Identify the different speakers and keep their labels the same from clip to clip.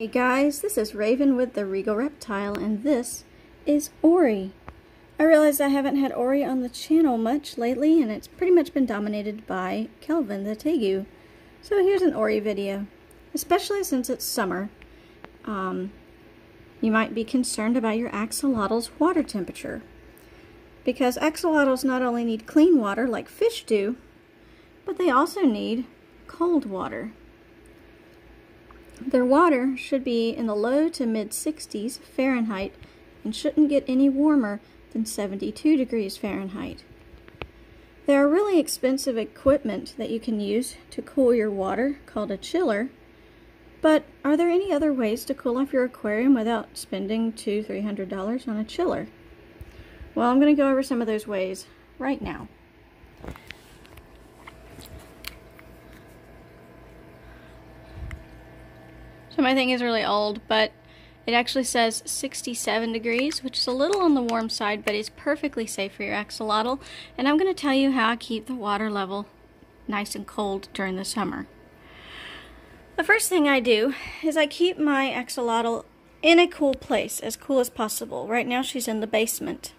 Speaker 1: Hey guys, this is Raven with the Regal Reptile, and this is Ori. I realize I haven't had Ori on the channel much lately, and it's pretty much been dominated by Kelvin the Tegu. So here's an Ori video, especially since it's summer. You might be concerned about your axolotl's water temperature, because axolotls not only need clean water like fish do, but they also need cold water. Their water should be in the low to mid 60s Fahrenheit and shouldn't get any warmer than 72 degrees Fahrenheit. There are really expensive equipment that you can use to cool your water called a chiller, but are there any other ways to cool off your aquarium without spending $200–300 on a chiller? Well, I'm going to go over some of those ways right now. So my thing is really old, but it actually says 67 degrees, which is a little on the warm side, but is perfectly safe for your axolotl. And I'm going to tell you how I keep the water level nice and cold during the summer. The first thing I do is I keep my axolotl in a cool place, as cool as possible. Right now she's in the basement.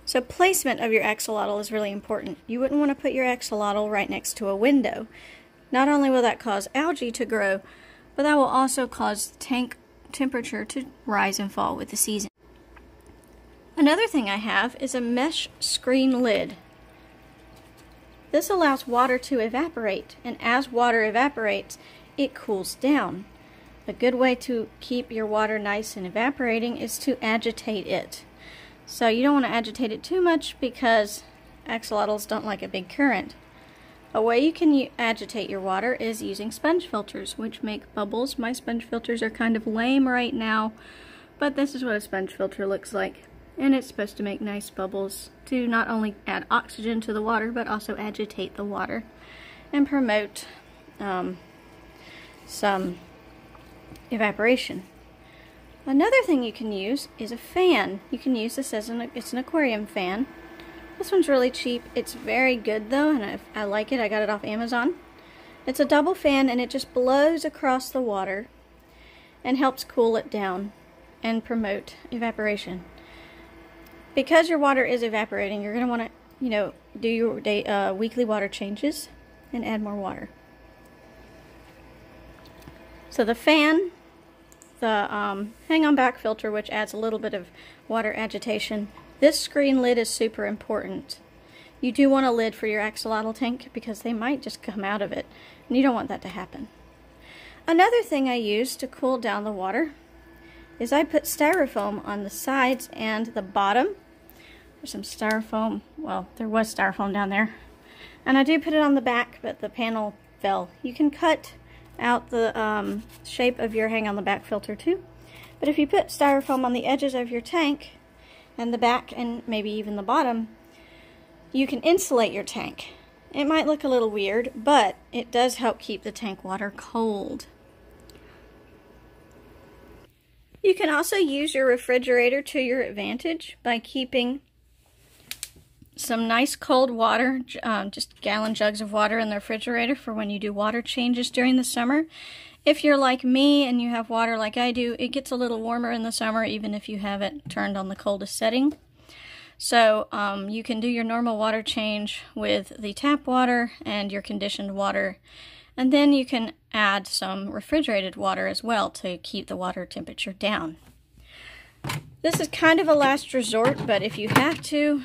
Speaker 1: So placement of your axolotl is really important. You wouldn't want to put your axolotl right next to a window. Not only will that cause algae to grow, but that will also cause tank temperature to rise and fall with the season. Another thing I have is a mesh screen lid. This allows water to evaporate, and as water evaporates, it cools down. A good way to keep your water nice and evaporating is to agitate it. So you don't want to agitate it too much because axolotls don't like a big current. A way you can agitate your water is using sponge filters, which make bubbles. My sponge filters are kind of lame right now, but this is what a sponge filter looks like. And it's supposed to make nice bubbles to not only add oxygen to the water, but also agitate the water and promote some evaporation. Another thing you can use is a fan. You can use this as it's an aquarium fan. This one's really cheap. It's very good though, and I like it. I got it off Amazon. It's a double fan, and it just blows across the water and helps cool it down and promote evaporation. Because your water is evaporating, you're going to want to, do your weekly water changes and add more water. So the fan, the hang-on back filter, which adds a little bit of water agitation. This screen lid is super important. You do want a lid for your axolotl tank because they might just come out of it, and you don't want that to happen. Another thing I use to cool down the water is I put styrofoam on the sides and the bottom. There's some styrofoam, well, there was styrofoam down there. And I do put it on the back, but the panel fell. You can cut out the shape of your hang on the back filter too. But if you put styrofoam on the edges of your tank, and the back and maybe even the bottom, you can insulate your tank. It might look a little weird, but it does help keep the tank water cold. You can also use your refrigerator to your advantage by keeping some nice cold water, just gallon jugs of water in the refrigerator for when you do water changes during the summer. If you're like me and you have water like I do, it gets a little warmer in the summer even if you have it turned on the coldest setting. So you can do your normal water change with the tap water and your conditioned water, and then you can add some refrigerated water as well to keep the water temperature down. This is kind of a last resort, but if you have to,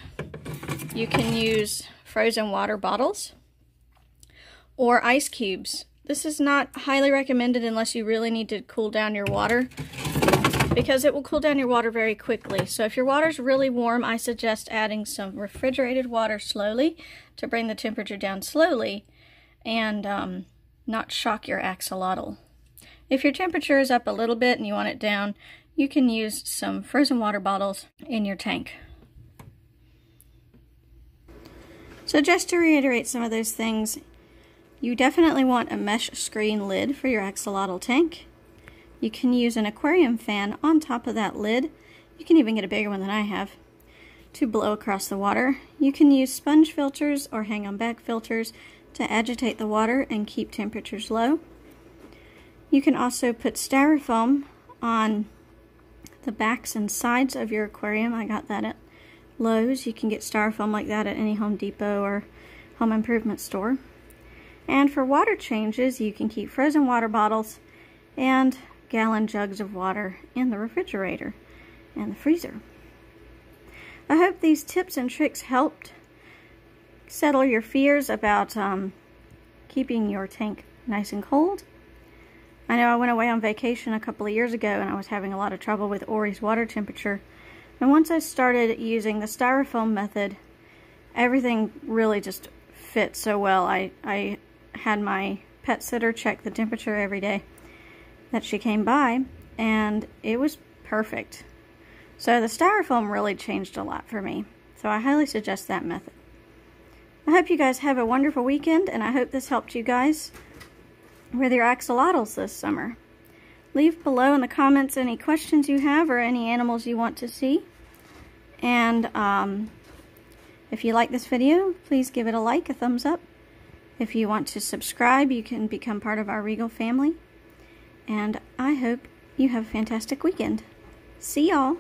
Speaker 1: you can use frozen water bottles or ice cubes. This is not highly recommended unless you really need to cool down your water, because it will cool down your water very quickly. So if your water's really warm, I suggest adding some refrigerated water slowly to bring the temperature down slowly and not shock your axolotl. If your temperature is up a little bit and you want it down, you can use some frozen water bottles in your tank. So just to reiterate some of those things, you definitely want a mesh screen lid for your axolotl tank. You can use an aquarium fan on top of that lid. You can even get a bigger one than I have to blow across the water. You can use sponge filters or hang-on back filters to agitate the water and keep temperatures low. You can also put styrofoam on the backs and sides of your aquarium. I got that at Lowe's. You can get styrofoam like that at any Home Depot or home improvement store. And for water changes, you can keep frozen water bottles and gallon jugs of water in the refrigerator and the freezer. I hope these tips and tricks helped settle your fears about keeping your tank nice and cold. I know I went away on vacation a couple of years ago and I was having a lot of trouble with Ori's water temperature. And once I started using the styrofoam method, everything really just fit so well. I had my pet sitter check the temperature every day that she came by, and it was perfect. So the styrofoam really changed a lot for me. So I highly suggest that method. I hope you guys have a wonderful weekend, and I hope this helped you guys with your axolotls this summer. Leave below in the comments any questions you have or any animals you want to see. And if you like this video, please give it a like, a thumbs up. If you want to subscribe, you can become part of our Regal family. And I hope you have a fantastic weekend. See y'all!